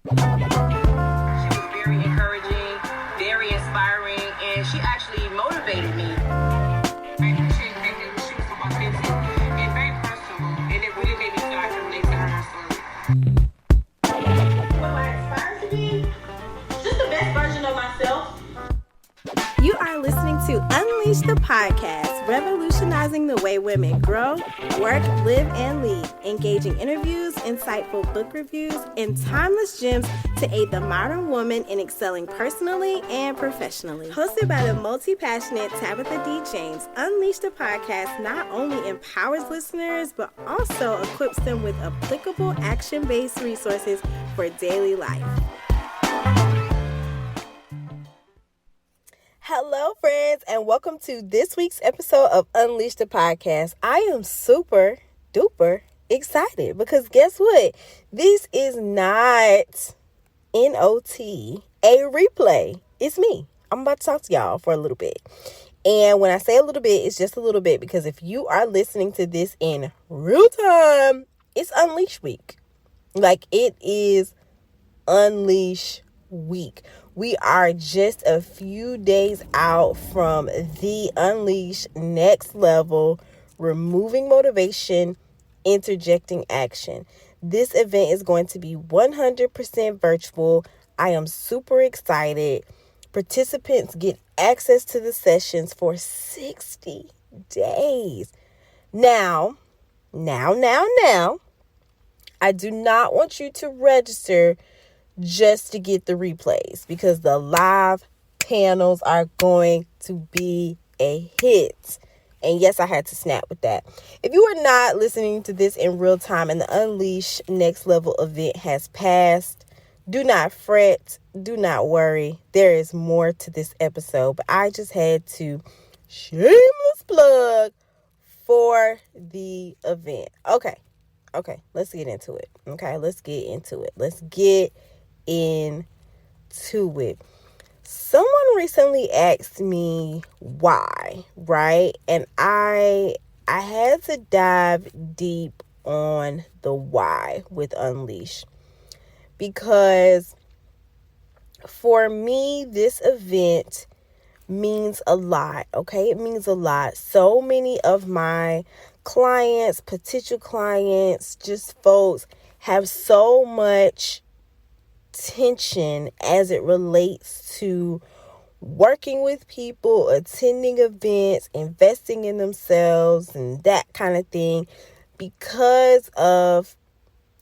She was very encouraging, very inspiring, and she actually motivated me. I appreciate the fact that she was so authentic and very personable, and it really made me feel like I relate to her story. What I aspire to be? Just the best version of myself. You are listening to Unleash the Podcast, revolutionizing the way women grow, work, live, and lead, engaging interviews, insightful book reviews, and timeless gems to aid the modern woman in excelling personally and professionally. Hosted by the multi-passionate Tabitha D. James, Unleash the Podcast not only empowers listeners, but also equips them with applicable action-based resources for daily life. Hello, friends, and welcome to this week's episode of Unleash the Podcast. I am super duper excited because guess what? This is not NOT, a replay. It's me. I'm about to talk to y'all for a little bit. And when I say a little bit, it's just a little bit because if you are listening to this in real time, it's Unleash Week. Like, it is Unleash Week. We are just a few days out from the Unleash Next Level, removing motivation, interjecting action. This event is going to be 100% virtual. I am super excited. Participants get access to the sessions for 60 days. Now, I do not want you to register just to get the replays because the live panels are going to be a hit. And yes, I had to snap with that. If you are not listening to this in real time and the Unleash Next Level event has passed, do not fret, do not worry. There is more to this episode, but I just had to shameless plug for the event. Okay, let's get into it. Let's get into it. Someone recently asked me why, right? And I had to dive deep on the why with Unleash because for me, this event means a lot, okay? It means a lot. So many of my clients, potential clients, just folks have so much tension as it relates to working with people, attending events, investing in themselves, and that kind of thing because of,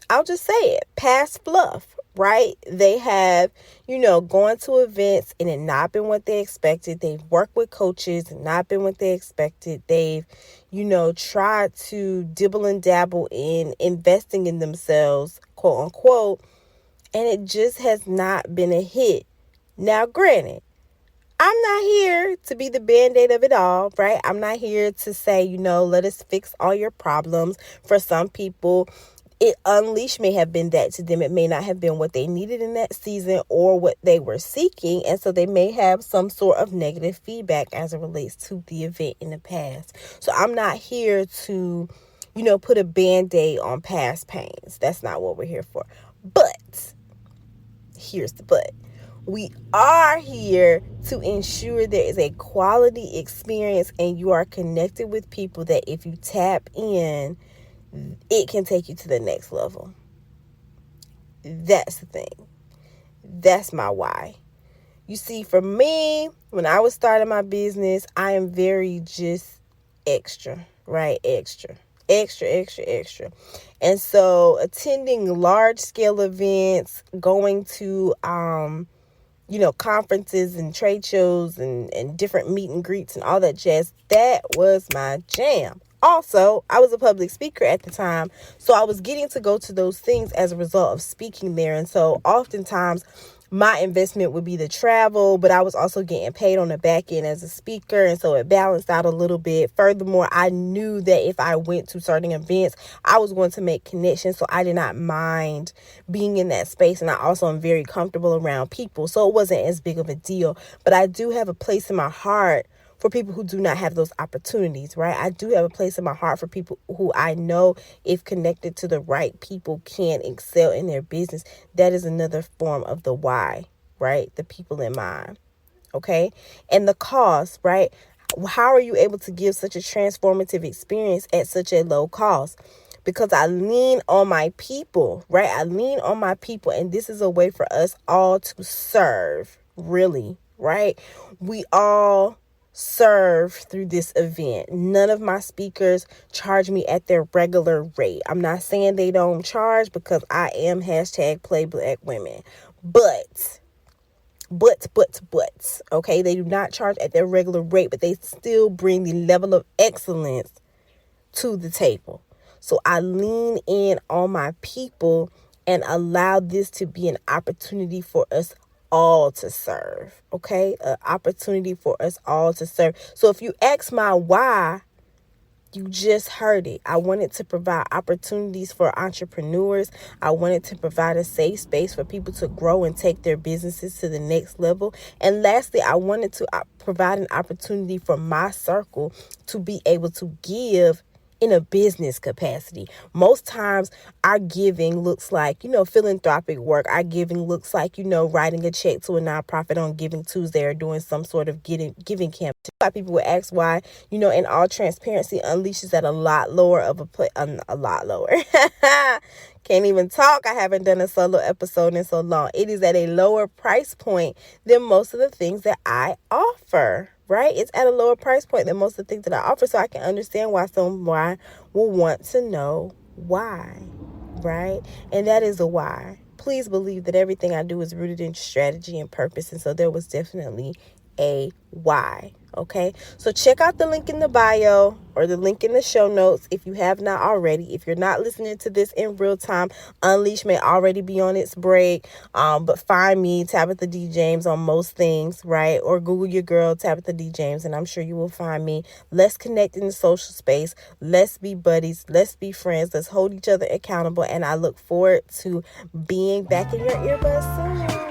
I'll just say it, past fluff, right? They have, gone to events and it not been what they expected. They've worked with coaches and not been what they expected. They've, tried to dibble and dabble in investing in themselves, quote unquote, and it just has not been a hit. Now, granted, I'm not here to be the Band-Aid of it all, right? I'm not here to say, let us fix all your problems. For some people, Unleash may have been that to them. It may not have been what they needed in that season or what they were seeking. And so they may have some sort of negative feedback as it relates to the event in the past. So I'm not here to, put a Band-Aid on past pains. That's not what we're here for. But here's the but. We are here to ensure there is a quality experience and you are connected with people that if you tap in, it can take you to the next level. That's the thing. That's my why. You see, for me, when I was starting my business, I am very just extra, right? Extra. And so attending large scale events, going to, conferences and trade shows and different meet and greets and all that jazz, that was my jam. Also, I was a public speaker at the time, so I was getting to go to those things as a result of speaking there. And so oftentimes my investment would be the travel, but I was also getting paid on the back end as a speaker. And so it balanced out a little bit. Furthermore, I knew that if I went to certain events, I was going to make connections. So I did not mind being in that space. And I also am very comfortable around people. So it wasn't as big of a deal. But I do have a place in my heart for people who do not have those opportunities, right? I do have a place in my heart for people who I know, if connected to the right people, can excel in their business. That is another form of the why, right? The people in mind. Okay. And the cost, right? How are you able to give such a transformative experience at such a low cost? Because I lean on my people, right? I lean on my people. And this is a way for us all to serve, really, right? We all serve through this event. None of my speakers charge me at their regular rate. I'm not saying they don't charge, because I am #PlayBlackWomen. But, okay, they do not charge at their regular rate, but they still bring the level of excellence to the table. So I lean in on my people and allow this to be an opportunity for us all to serve. Okay, an opportunity for us all to serve. So if you ask my why, you just heard it. I wanted to provide opportunities for entrepreneurs. I wanted to provide a safe space for people to grow and take their businesses to the next level. And lastly, I wanted to provide an opportunity for my circle to be able to give in a business capacity. Most times our giving looks like, philanthropic work. Our giving looks like, writing a check to a nonprofit on Giving Tuesday or doing some sort of giving campaign. A lot of people would ask why, in all transparency, Unleash is at a lot lower of a lot lower. Can't even talk. I haven't done a solo episode in so long. It is at a lower price point than most of the things that I offer. Right? It's at a lower price point than most of the things that I offer. So I can understand why someone will want to know why. Right? And that is a why. Please believe that everything I do is rooted in strategy and purpose. And so there was definitely a why. Okay, so check out the link in the bio or the link in the show notes if you have not already. If you're not listening to this in real time, Unleash may already be on its break. But find me, Tabitha D. James, on most things, right? Or Google your girl, Tabitha D. James, and I'm sure you will find me. Let's connect in the social space. Let's be buddies. Let's be friends. Let's hold each other accountable. And I look forward to being back in your earbuds soon.